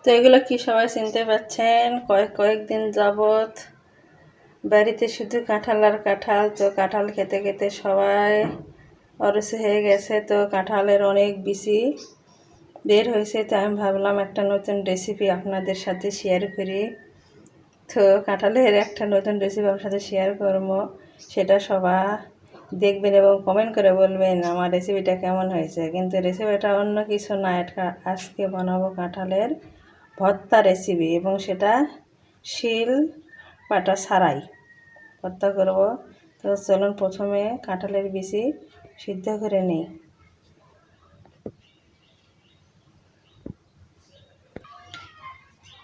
তো এগুলো কি সবাই চিনতে পারছেন? কয়েকদিন যাবত বাড়িতে শুধু কাঁঠাল আর কাঁঠাল। তো কাঁঠাল খেতে খেতে সবাই অরুচি হয়ে গেছে। তো কাঁঠালের অনেক বিচি বের হয়েছে। তো আমি ভাবলাম একটা নতুন রেসিপি আপনাদের সাথে শেয়ার করি। তো কাঁঠালের একটা নতুন রেসিপি আপনার সাথে শেয়ার করবো, সেটা সবাই দেখবেন এবং কমেন্ট করে বলবেন আমার রেসিপিটা কেমন হয়েছে। কিন্তু রেসিপিটা অন্য কিছু না, এটা আজকে বানাবো কাঁঠালের ভর্তা রেসিপি, এবং সেটা শিল পাটা ছাড়াই ভর্তা করব। তো চলুন প্রথমে কাঁঠালের বিচি সিদ্ধ করে নিই।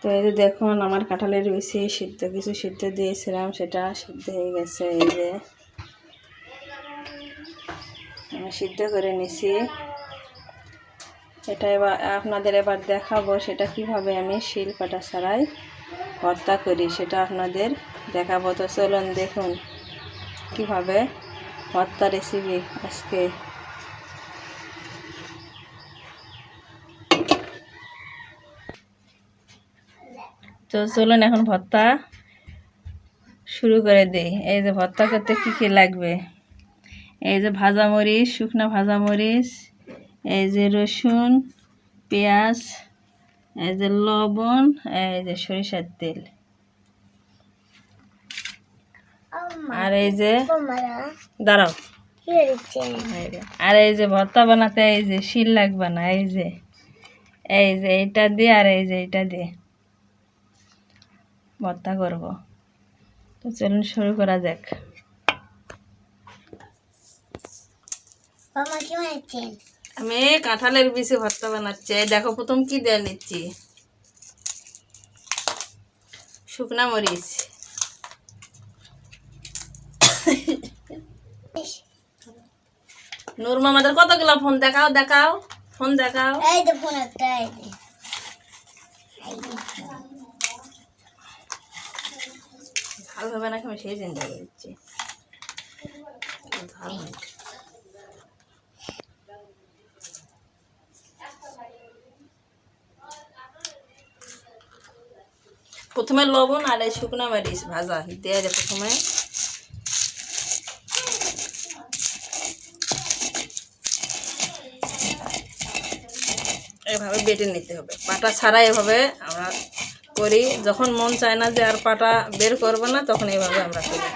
তো এই যে দেখুন আমার কাঁঠালের বিচি সিদ্ধ দিয়েছিলাম, সেটা সিদ্ধ হয়ে গেছে। এই যে আমি সিদ্ধ করে নিছি। এটা এবার আপনাদের দেখাবো সেটা কিভাবে আমি শিল পাটা ছাড়াই ভর্তা করি, সেটা আপনাদের দেখাবো। তো চলুন দেখুন কিভাবে ভর্তা রেসিপি আজকে। তো চলুন এখন ভর্তা শুরু করে দিই। এই যে ভর্তা করতে কী কী লাগবে, এই যে ভাজা মরিচ, শুকনো ভাজা মরিচ, এই যে রসুন, পেঁয়াজ, এই যে লবণ, এই যে সরিষার তেল, আর এই যে দাঁড়াও, আর এই যে ভর্তা বানাতে এই যে শিল লাগবে না, এই যে এইটা দিয়ে আর এই যে এইটা দিয়ে ভর্তা করব। তো চলুন শুরু করা যাক। আমি কাঁঠালের বিচি ভর্তা বানাচ্ছি। দেখো প্রথম কি দিয়ে নিচ্ছি, শুকনা মরিচ, নূর মামাদের কতগুলো ফোন দেখাও, ফোন দেখাও। এই যে ফোন একটা, ঝাল হবে নাকি আমি সেই চিন্তা করছি। প্রথমে লবণ আর এই শুকনো মরিচ ভাজা দিয়ে প্রথমে এভাবে বেটে নিতে হবে, পাটা ছাড়া এভাবে আমরা করি। যখন মন চায় না যে আর পাটা বের করবো না, তখন এইভাবে আমরা করি।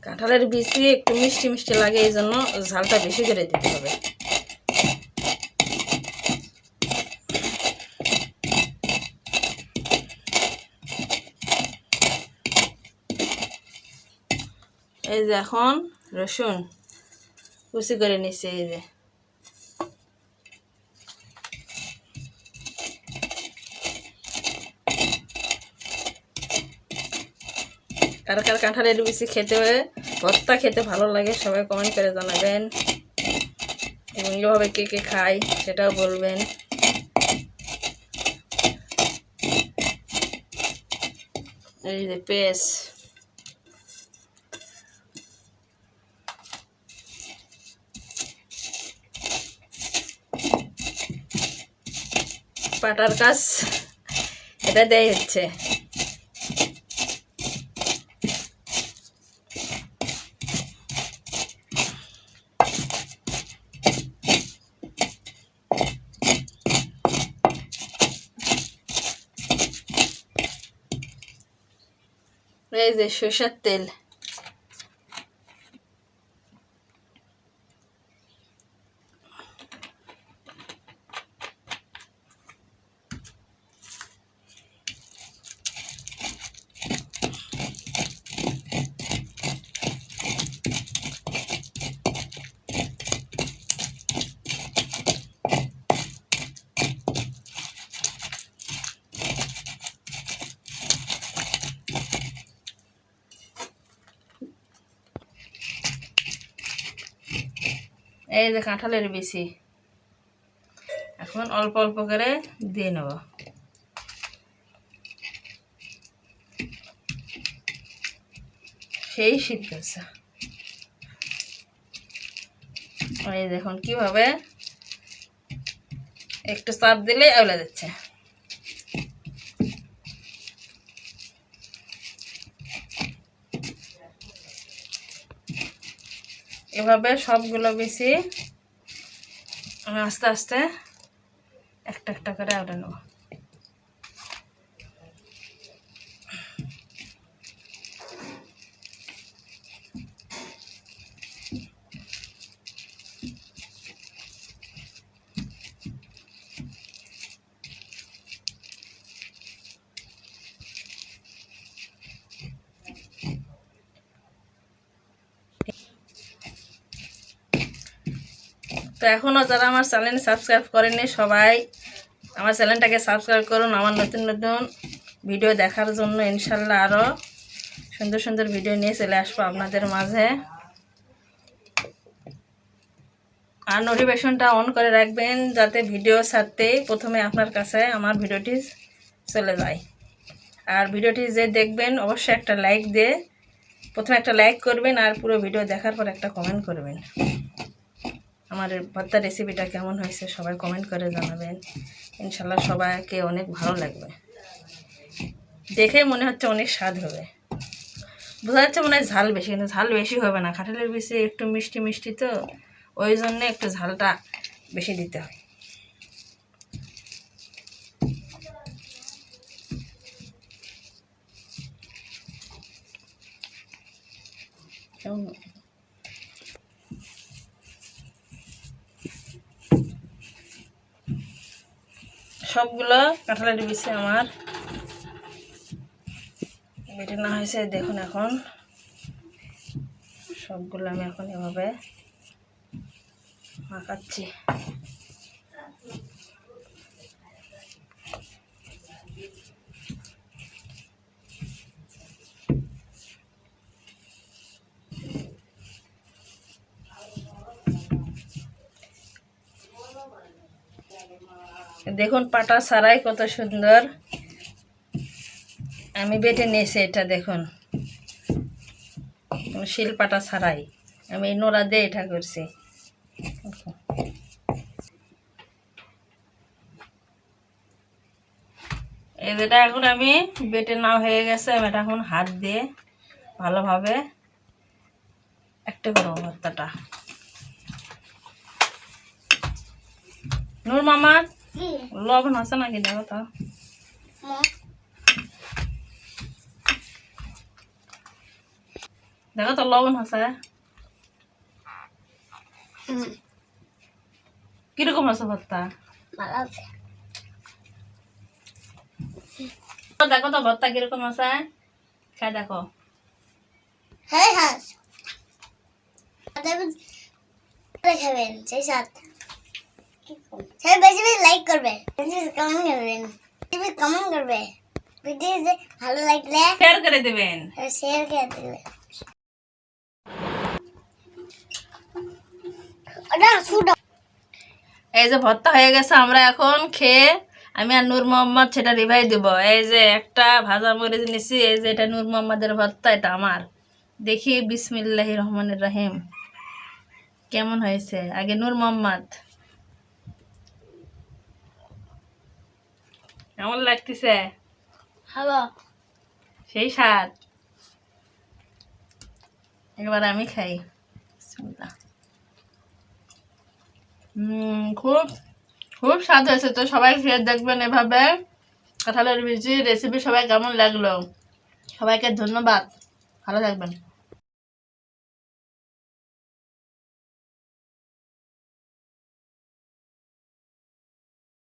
কাঁঠালের বিচি একটু মিষ্টি মিষ্টি লাগে, এই জন্য ঝালটা বেশি করে দিতে হবে। এই যে এখন রসুন কুচি করে নিচ্ছে, এই যে কার কার কাঁঠালের বিচি খেতে ভর্তা খেতে ভালো লাগে সবাই কমেন্ট করে জানাবেন, এবং এভাবে কে কে খায় সেটাও বলবেন। এই যে পেঁয়াজ, পাটার কাজ এটা দেয় হচ্ছে। এই যে সরষের তেল, এই যে কাঁঠালের বিচি এখন অল্প অল্প করে দিয়ে নেব। সেই সিদ্ধ হচ্ছে। এই দেখুন কিভাবে একটু চাপ দিলে আউলা যাচ্ছে। এভাবে সবগুলো বেশি আস্তে আস্তে একটা একটা করে আউলা নেব। তো এখনও যারা আমার চ্যানেল সাবস্ক্রাইব করেনি সবাই আমার চ্যানেলটাকে সাবস্ক্রাইব করুন আমার নতুন নতুন ভিডিও দেখার জন্য। ইনশাল্লাহ আরও সুন্দর সুন্দর ভিডিও নিয়ে চলে আসবো আপনাদের মাঝে। আর নোটিফিকেশনটা অন করে রাখবেন যাতে ভিডিও ছাড়তেই প্রথমে আপনার কাছে আমার ভিডিওটি চলে যায়। আর ভিডিওটি যে দেখবেন অবশ্যই একটা লাইক দিয়ে প্রথমে একটা লাইক করবেন আর পুরো ভিডিও দেখার পর একটা কমেন্ট করবেন। আমার ভর্তা রেসিপিটা কেমন হয়েছে সবাই কমেন্ট করে জানাবেন। ইনশাল্লাহ সবাইকে অনেক ভালো লাগবে, দেখে মনে হচ্ছে অনেক স্বাদ হবে। বোঝা যাচ্ছে মনে হয় ঝাল বেশি, কিন্তু ঝাল বেশি হবে না, কাঁঠালের বেশি একটু মিষ্টি মিষ্টি তো ওই জন্যে একটু ঝালটা বেশি দিতে হয়। সবগুলো কাঁঠালের বিচি আমার বেটে না হয়েছে দেখুন। এখন সবগুলো আমি এখন এভাবে মাখাচ্ছি। দেখুন পাটা ছাড়াই কত সুন্দর আমি বেটে নিয়েছি। এটা দেখুন শিল পাটা ছাড়াই আমি নোড়া দিয়ে এটা করছি। এই যেটা এখন আমি বেটে না হয়ে গেছে, আমি এটা এখন হাত দিয়ে ভালোভাবে একটা করবো ভর্তাটা। নূর মামা লবণ আছে নাকি দেখো তো। দেখো তো লবণ আছে কিরকম আছে ভর্তা? দেখো তো ভর্তা কিরকম আছে, খাই দেখো। হ্যাঁ হ্যাঁ খাবেন সেই সাথে সবাই বেশি বেশি লাইক করবে, কমেন্ট করবেন, কমেন্ট করবে। ভিডিও ভালো লাগলে শেয়ার করে দেবেন, শেয়ার করে দেবেন। এই যে ভর্তা হয়ে গেছে, আমরা এখন খেয়ে আমি আর নূর মোহাম্মদ সেটা রিভাই দিব। এই যে একটা ভাজা মরিচ নিছি, এই যে এটা নূর মোহাম্মদের ভর্তা, এটা আমার। দেখি বিসমিল্লাহির রহমানির রহিম কেমন হয়েছে। আগে নূর মোহাম্মদ কেমন লাগতেছে? হ্যালো সেই স্বাদ। এবার আমি খাই। বিসমিল্লাহ। খুব খুব স্বাদ হয়েছে। তো সবাই খেয়ে দেখবেন এভাবে কাঁঠালের বিচি রেসিপি। সবাই কেমন লাগলো? সবাইকে ধন্যবাদ, ভালো থাকবেন।